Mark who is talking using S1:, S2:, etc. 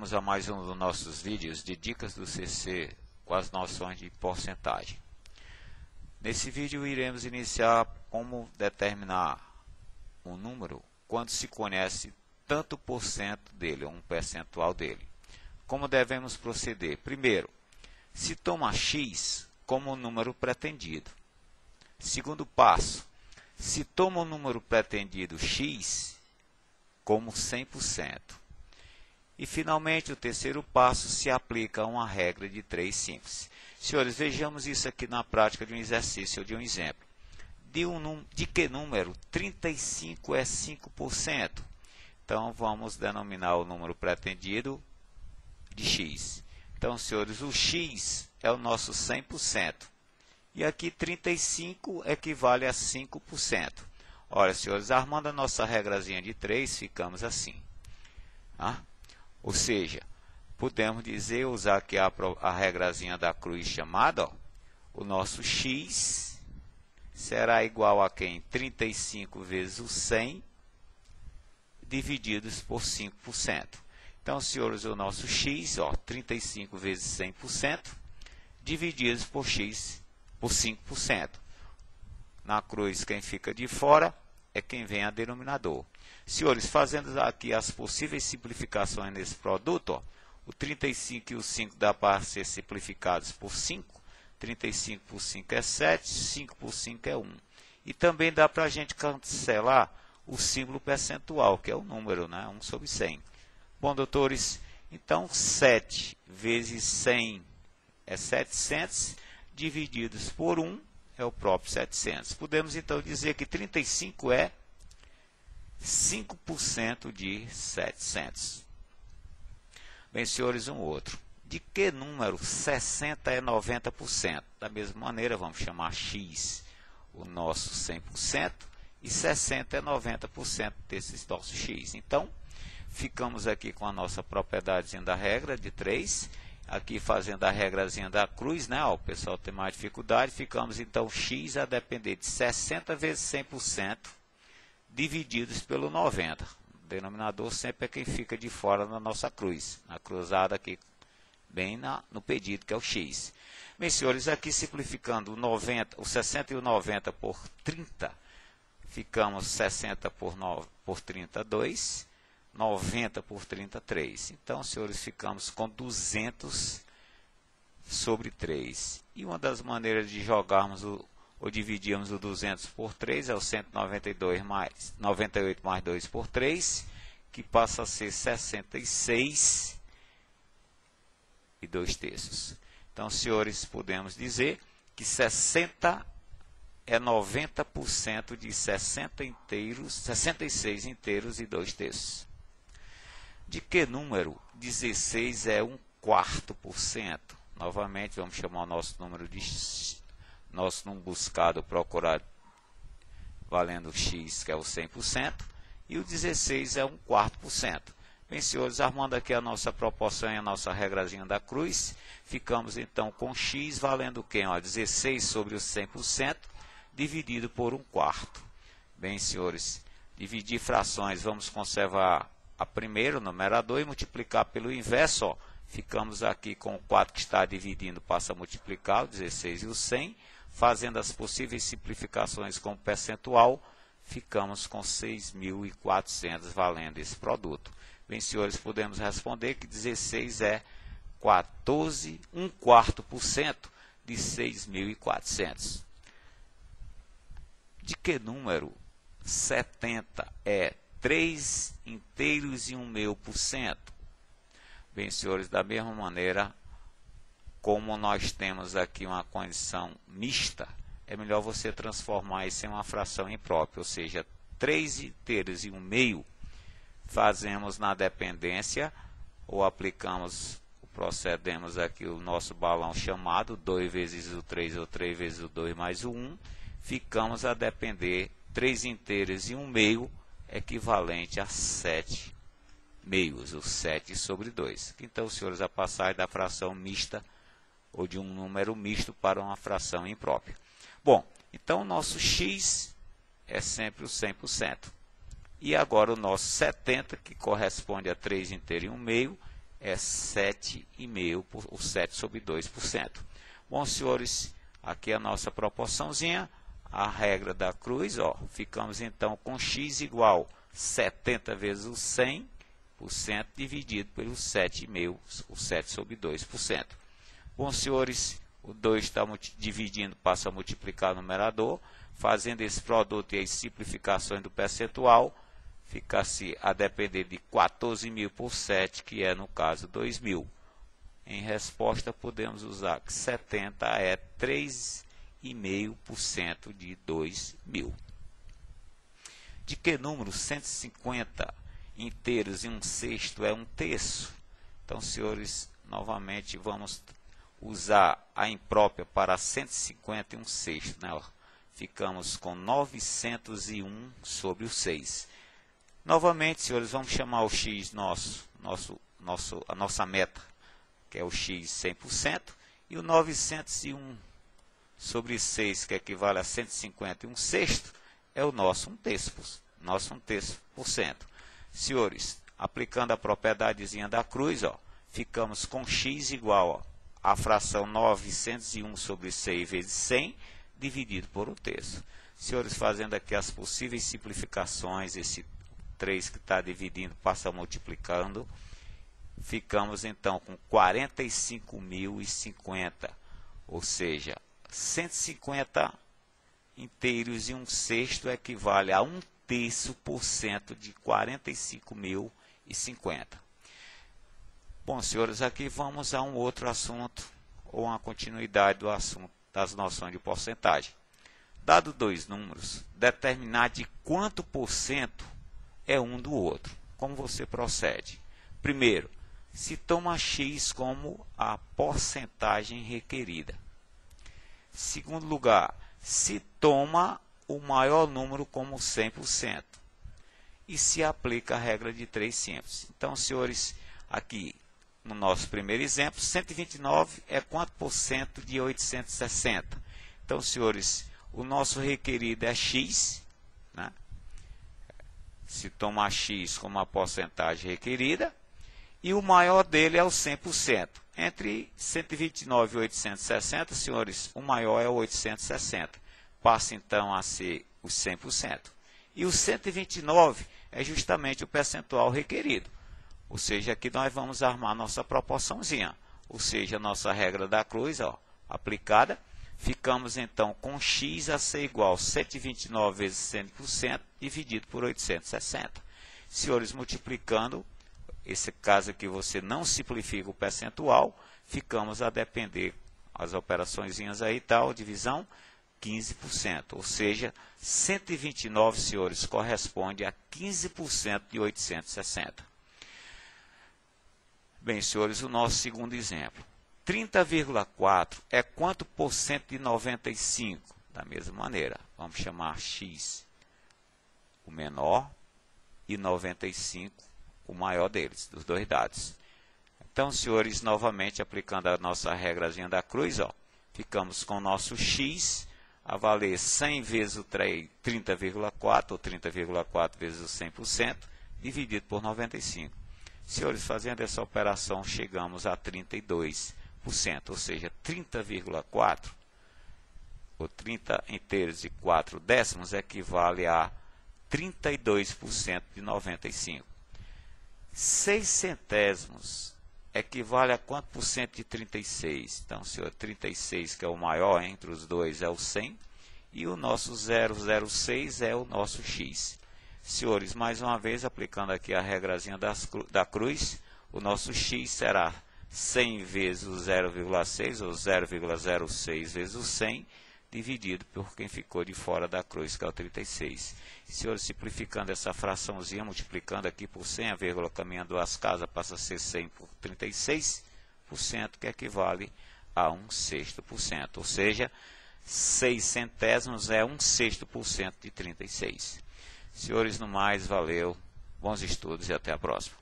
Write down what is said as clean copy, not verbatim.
S1: Bem-vindos a mais um dos nossos vídeos de dicas do CC com as noções de porcentagem. Nesse vídeo iremos iniciar como determinar um número quando se conhece tanto por cento dele, ou um percentual dele. Como devemos proceder? Primeiro, se toma x como número pretendido. Segundo passo, se toma o número pretendido x como 100%. E finalmente o terceiro passo se aplica a uma regra de 3 simples. Senhores, vejamos isso aqui na prática de um exercício ou de um exemplo. De que número 35 é 5%? Então vamos denominar o número pretendido de x. Então, senhores, o x é o nosso 100%. E aqui 35 equivale a 5%. Olha, senhores, armando a nossa regrazinha de 3, ficamos assim. Ou seja, podemos dizer, usar aqui a regrazinha da cruz chamada, ó, o nosso x será igual a quem? 35 vezes o 100 divididos por 5%. Então, senhores, o nosso x, ó, 35 vezes 100% divididos por x por 5%. Na cruz, quem fica de fora é quem vem a denominador. Senhores, fazendo aqui as possíveis simplificações nesse produto, ó, o 35 e o 5 dá para ser simplificados por 5. 35 por 5 é 7, 5 por 5 é 1. E também dá para a gente cancelar o símbolo percentual, que é o número, né? 1 sobre 100. Bom, doutores, então 7 vezes 100 é 700, divididos por 1 é o próprio 700. Podemos então dizer que 35 é 5% de 700. Bem, senhores, um outro. De que número 60 é 90%? Da mesma maneira, vamos chamar x o nosso 100% e 60 é 90% desses nossos x. Então, ficamos aqui com a nossa propriedadezinha da regra de 3. Aqui fazendo a regrazinha da cruz, né? Ó, o pessoal tem mais dificuldade. Ficamos então x a depender de 60 vezes 100% divididos pelo 90. O denominador sempre é quem fica de fora na nossa cruz. Na cruzada aqui, bem no pedido, que é o x. Bem, senhores, aqui simplificando o 60 e o 90 por 30, ficamos 60 por 32, 90 por 33. Então, senhores, ficamos com 200 sobre 3. E uma das maneiras de jogarmos ou dividirmos o 200 por 3 é o 192 mais 98 mais 2 por 3, que passa a ser 66 e 2/3. Então, senhores, podemos dizer que 60 é 90% de 66 inteiros e 2/3. De que número 16 é 1/4%? Novamente, vamos chamar o nosso número buscado, procurado, valendo x, que é o 100%, e o 16 é 1/4%. Bem, senhores, armando aqui a nossa proporção e a nossa regrazinha da cruz, ficamos então com x valendo quem? 16 sobre o 100% dividido por 1/4. Bem, senhores, dividir frações, vamos conservar a primeiro, o numerador, e multiplicar pelo inverso, ó. Ficamos aqui com o 4 que está dividindo, passa a multiplicar o 16 e o 100. Fazendo as possíveis simplificações com o percentual, ficamos com 6.400 valendo esse produto. Bem, senhores, podemos responder que 16 é 1/4% de 6.400. De que número 70 é 3 inteiros e 1/1000%? Bem, senhores, da mesma maneira, como nós temos aqui uma condição mista, é melhor você transformar isso em uma fração imprópria, ou seja, 3 inteiros e 1/1000 fazemos na dependência, ou procedemos aqui o nosso balão chamado 2 vezes o 3 ou 3 vezes o 2 mais o 1, ficamos a depender 3 inteiros e 1/1000 equivalente a 7 meios, ou 7 sobre 2. Então, senhores, a passagem da fração mista ou de um número misto para uma fração imprópria. Bom, então o nosso x é sempre o 100%. E agora o nosso 70, que corresponde a 3 inteiros e 1/1000, é 7,5%, o 7 sobre 2%. Bom, senhores, aqui a nossa proporçãozinha, a regra da cruz, ó, ficamos então com x igual 70 vezes o 100% dividido pelo 7,5%, o 7 sobre 2%. Bom, senhores, o 2 está dividindo, passa a multiplicar no numerador, fazendo esse produto e as simplificações do percentual, fica-se a depender de 14.000 por 7, que é, no caso, 2.000. Em resposta, podemos usar que 70 é 3,5% de 2.000. De que número 150 inteiros e 1/6 é 1/3? Então, senhores, novamente vamos usar a imprópria para 150 e 1/6, né? Ficamos com 901 sobre o 6. Novamente, senhores, vamos chamar o x a nossa meta, que é o x 100%, e o 901 sobre 6, que equivale a 150 e 1/6, é o nosso 1/3%. Senhores, aplicando a propriedadezinha da cruz, ó, ficamos com x igual a fração 901 sobre 6 vezes 100, dividido por 1/3. Senhores, fazendo aqui as possíveis simplificações, esse 3 que está dividindo passa multiplicando, ficamos então com 45.050, ou seja, 150 inteiros e 1/6 equivale a 1/3% de 45.050. Bom, senhores, aqui vamos a um outro assunto, ou uma continuidade do assunto das noções de porcentagem. Dado dois números, determinar de quanto por cento é um do outro. Como você procede? Primeiro, se toma x como a porcentagem requerida. Segundo lugar, se toma o maior número como 100%. E se aplica a regra de 3 simples. Então, senhores, aqui no nosso primeiro exemplo, 129 é quanto por cento de 860? Então, senhores, o nosso requerido é x, né? Se tomar x como a porcentagem requerida, e o maior dele é o 100%. Entre 129 e 860, senhores, o maior é o 860. Passa então a ser os 100%. E o 129 é justamente o percentual requerido. Ou seja, aqui nós vamos armar nossa proporçãozinha. Ou seja, a nossa regra da cruz, ó, aplicada. Ficamos então com x a ser igual a 129 vezes 100% dividido por 860. Senhores, multiplicando, esse caso aqui você não simplifica o percentual, ficamos a depender as operaçõezinhas aí tal, divisão, 15%. Ou seja, 129, senhores, corresponde a 15% de 860. Bem, senhores, o nosso segundo exemplo. 30,4 é quanto por cento de 95? Da mesma maneira, vamos chamar x o menor e 95 o maior deles, dos dois dados. Então, senhores, novamente aplicando a nossa regrazinha da cruz, ó, ficamos com o nosso x a valer 100 vezes o 30,4, ou 30,4 vezes o 100%, dividido por 95. Senhores, fazendo essa operação, chegamos a 32%, ou seja, 30,4, ou 30 inteiros e 4 décimos, equivale a 32% de 95. 6 centésimos equivale a quanto por cento de 36? Então, senhor, 36, que é o maior entre os dois, é o 100, e o nosso 0,06 é o nosso x. Senhores, mais uma vez, aplicando aqui a regrazinha da cruz, o nosso x será 100 vezes o 0,6, ou 0,06 vezes o 100, dividido por quem ficou de fora da cruz, que é o 36. Senhores, simplificando essa fraçãozinha, multiplicando aqui por 100, a vírgula caminhando duas casas, passa a ser 100 por 36%, que equivale a 1/6%. Ou seja, 6 centésimos é 1/6% de 36. Senhores, no mais, valeu, bons estudos e até a próxima.